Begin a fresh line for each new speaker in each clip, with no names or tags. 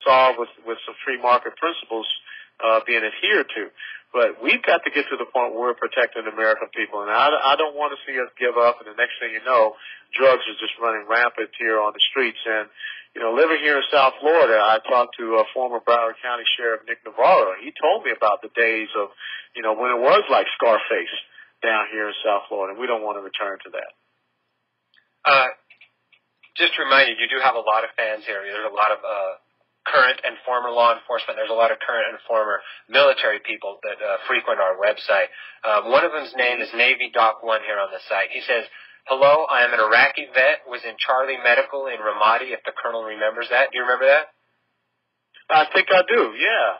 solved with some free market principles being adhered to. But we've got to get to the point where we're protecting the American people. And I don't want to see us give up, and the next thing you know, drugs are just running rampant here on the streets. And, you know, living here in South Florida, I talked to former Broward County Sheriff Nick Navarro. He told me about the days of, you know, when it was like Scarface down here in South Florida. We don't want to return to that.
Just to remind you, you do have a lot of fans here. There's a lot of current and former law enforcement. There's a lot of current and former military people that frequent our website. One of them's name is Navy Doc 1 here on the site. He says, "Hello, I am an Iraqi vet, was in Charlie Medical in Ramadi," if the colonel remembers that. Do you remember that?
I think I do, yeah.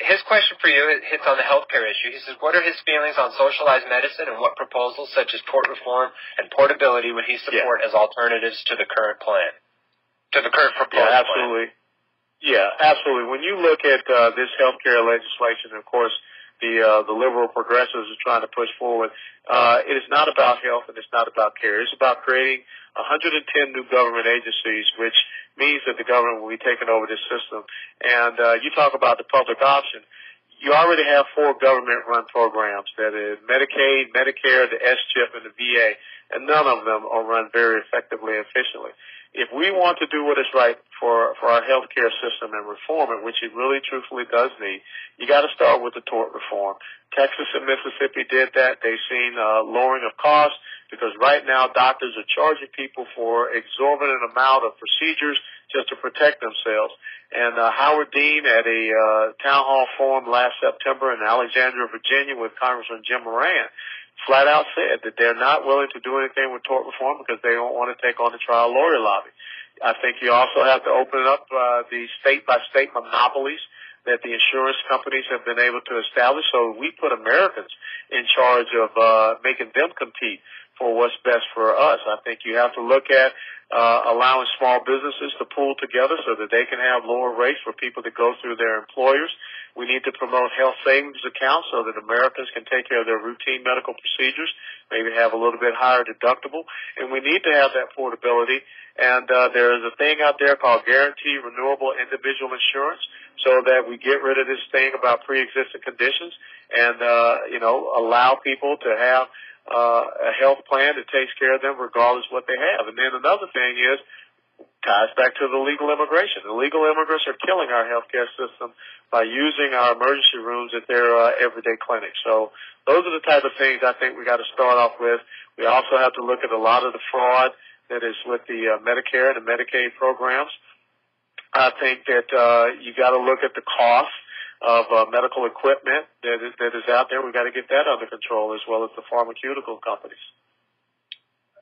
His question for you hits on the healthcare issue. He says, what are his feelings on socialized medicine, and what proposals such as tort reform and portability would he support as alternatives to the current plan, to the current proposed
plan? Absolutely. Yeah, absolutely. When you look at this healthcare legislation, of course, the liberal progressives are trying to push forward, it is not about health and it's not about care. It's about creating 110 new government agencies, which means that the government will be taking over this system. And you talk about the public option. You already have 4 government-run programs, that is Medicaid, Medicare, the S-CHIP, and the VA, and none of them are run very effectively and efficiently. If we want to do what is right for our healthcare system and reform it, which it really truthfully does need, you got to start with the tort reform. Texas and Mississippi did that. They've seen lowering of costs, because right now doctors are charging people for exorbitant amount of procedures just to protect themselves. And Howard Dean at a town hall forum last September in Alexandria, Virginia, with Congressman Jim Moran, flat out said that they're not willing to do anything with tort reform because they don't want to take on the trial lawyer lobby. I think you also have to open up the state-by-state monopolies that the insurance companies have been able to establish, so we put Americans in charge of making them compete for what's best for us. I think you have to look at allowing small businesses to pool together so that they can have lower rates for people that go through their employers. We need to promote health savings accounts so that Americans can take care of their routine medical procedures, maybe have a little bit higher deductible. And we need to have that portability. And there is a thing out there called guaranteed renewable individual insurance, so that we get rid of this thing about pre-existing conditions and, allow people to have a health plan that takes care of them regardless of what they have. And then another thing is, ties back to the legal immigration. The legal immigrants are killing our healthcare system by using our emergency rooms at their everyday clinics. So those are the type of things I think we got to start off with. We also have to look at a lot of the fraud that is with the Medicare and the Medicaid programs. I think that you got to look at the cost of medical equipment that is out there. We got to get that under control, as well as the pharmaceutical companies.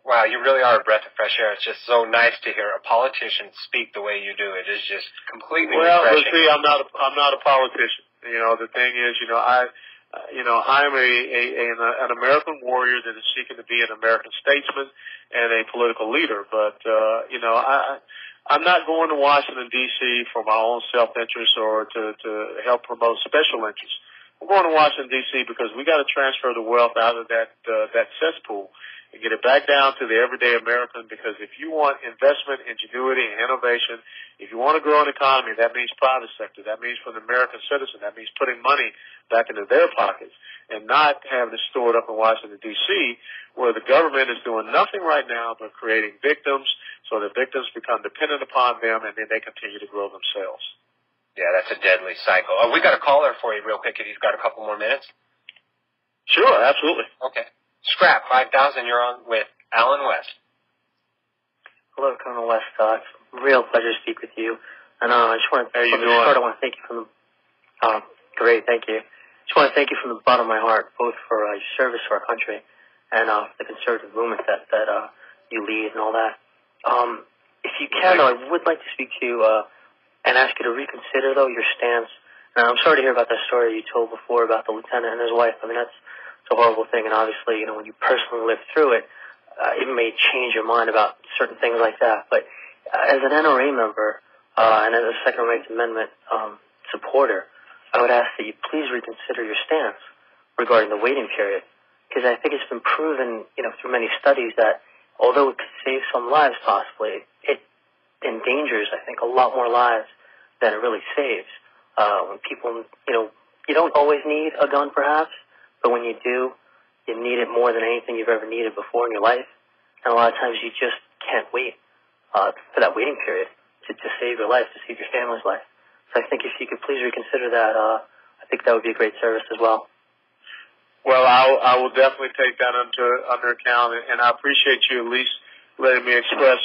Wow, you really are a breath of fresh air. It's just so nice to hear a politician speak the way you do. It is just completely refreshing.
Well, see, I'm not a politician. You know, the thing is, I'm an American warrior that is seeking to be an American statesman and a political leader. But I'm not going to Washington D.C. for my own self-interest or to help promote special interests. I'm going to Washington D.C. because we got to transfer the wealth out of that cesspool and get it back down to the everyday American, because if you want investment, ingenuity, and innovation, if you want to grow an economy, that means private sector. That means for the American citizen. That means putting money back into their pockets and not having it stored up in Washington, D.C., where the government is doing nothing right now but creating victims so that victims become dependent upon them and then they continue to grow themselves.
Yeah, that's a deadly cycle. We got a caller for you real quick if you've got a couple more minutes.
Sure, absolutely.
Okay. Scrap 5000, you're on with Alan West.
Hello, Colonel West. It's a real pleasure to speak with you. And I just want to
How you doing?
I want to thank you from the great, thank you. Just want to thank you from the bottom of my heart, both for your service to our country and the conservative movement that you lead and all that. If you can, though, I would like to speak to you and ask you to reconsider, though, your stance. And I'm sorry to hear about that story you told before about the lieutenant and his wife. I mean, it's a horrible thing, and obviously, when you personally live through it, it may change your mind about certain things like that. But as an NRA member and as a Second Rights Amendment supporter, I would ask that you please reconsider your stance regarding the waiting period, because I think it's been proven, through many studies that although it could save some lives possibly, it endangers, I think, a lot more lives than it really saves. When people, you don't always need a gun, perhaps, but when you do, you need it more than anything you've ever needed before in your life. And a lot of times you just can't wait for that waiting period to save your life, to save your family's life. So I think if you could please reconsider that, I think that would be a great service as well.
Well, I will definitely take that under account, and I appreciate you at least letting me express,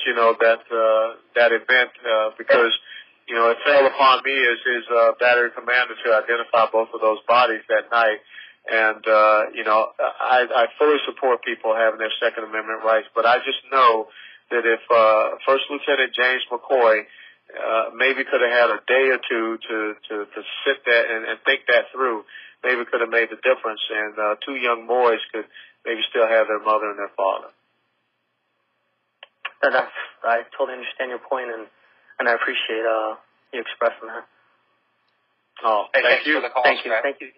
that event, because, it fell upon me as his battery commander to identify both of those bodies that night. And, I fully support people having their Second Amendment rights, but I just know that if First Lieutenant James McCoy maybe could have had a day or two to sit there and think that through, maybe could have made the difference, and two young boys could maybe still have their mother and their father.
I totally understand your point, and I appreciate you expressing that.
Oh, thank you.
For the call,
thank you.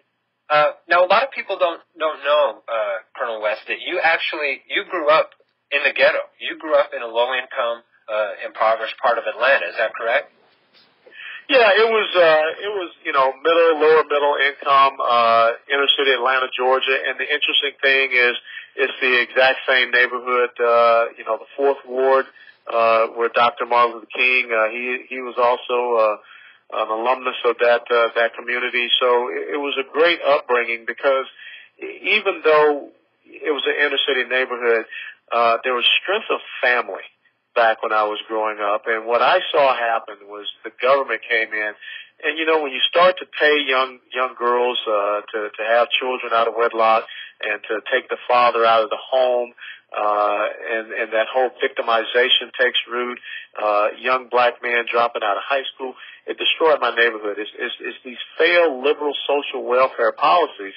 Now, a lot of people don't know, Colonel West, that you grew up in the ghetto. You grew up in a low-income, impoverished part of Atlanta. Is that correct?
Yeah, it was lower middle income, inner city Atlanta, Georgia, and the interesting thing is it's the exact same neighborhood, the Fourth Ward, where Dr. Martin Luther King, he was also an alumnus of that community. So it was a great upbringing because even though it was an inner city neighborhood, there was strength of family back when I was growing up. And what I saw happen was the government came in, and when you start to pay young girls to have children out of wedlock and to take the father out of the home, and that whole victimization takes root, young black men dropping out of high school, it destroyed my neighborhood. It's these failed liberal social welfare policies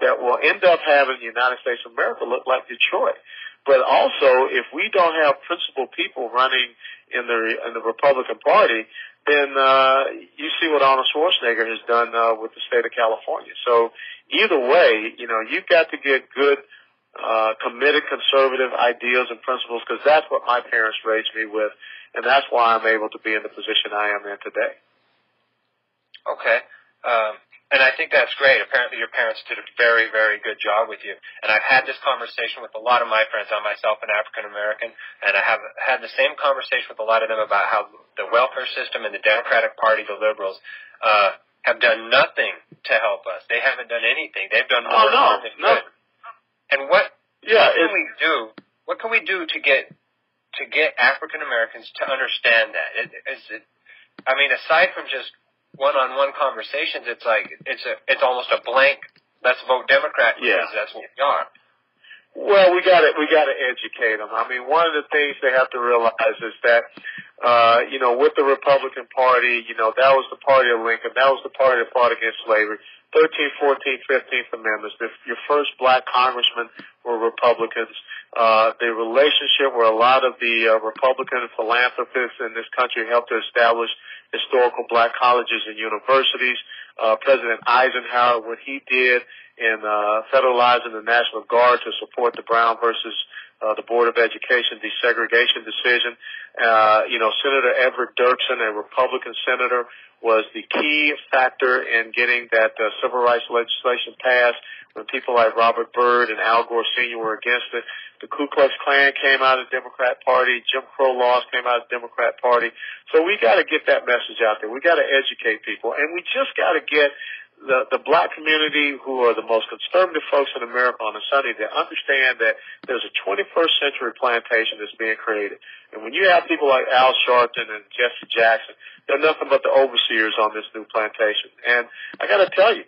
that will end up having the United States of America look like Detroit. But also, if we don't have principled people running in the Republican Party, then you see what Arnold Schwarzenegger has done with the state of California. So either way, you've got to get good, committed conservative ideals and principles, because that's what my parents raised me with, and that's why I'm able to be in the position I am in today.
Okay. And I think that's great. Apparently your parents did a very, very good job with you. And I've had this conversation with a lot of my friends. I'm myself an African American, and I have had the same conversation with a lot of them about how the welfare system and the Democratic Party, the liberals, have done nothing to help us. They haven't done anything. They've done more harm than good. And what can we do? What can we do to get African Americans to understand that? Aside from just one-on-one conversations, it's almost a blank. Let's vote Democrat because that's what we are.
Well, we got to educate them. I mean, one of the things they have to realize is that, with the Republican Party, that was the party of Lincoln. That was the party that fought against slavery. 13th, 14th, 15th Amendments. Your first black congressmen were Republicans. The relationship where a lot of the Republican philanthropists in this country helped to establish historical black colleges and universities. President Eisenhower, what he did in federalizing the National Guard to support the Brown versus the Board of Education desegregation decision. Senator Everett Dirksen, a Republican senator, was the key factor in getting that civil rights legislation passed when people like Robert Byrd and Al Gore Sr. were against it. The Ku Klux Klan came out of the Democrat Party. Jim Crow laws came out of the Democrat Party. So we got to get that message out there. We got to educate people, and we just got to get the black community, who are the most conservative folks in America on a Sunday, to understand that there's a 21st century plantation that's being created. And when you have people like Al Sharpton and Jesse Jackson, they're nothing but the overseers on this new plantation. And I got to tell you,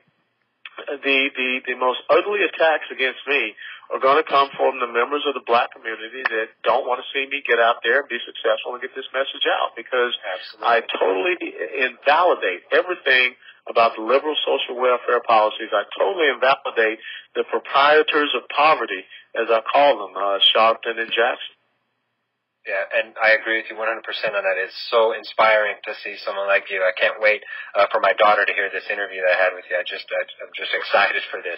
the most ugly attacks against me are going to come from the members of the black community that don't want to see me get out there and be successful and get this message out, because I totally invalidate everything about the liberal social welfare policies. I totally invalidate the proprietors of poverty, as I call them, Sharpton and Jackson.
Yeah, and I agree with you 100% on that. It's so inspiring to see someone like you. I can't wait for my daughter to hear this interview that I had with you. I'm just excited for this.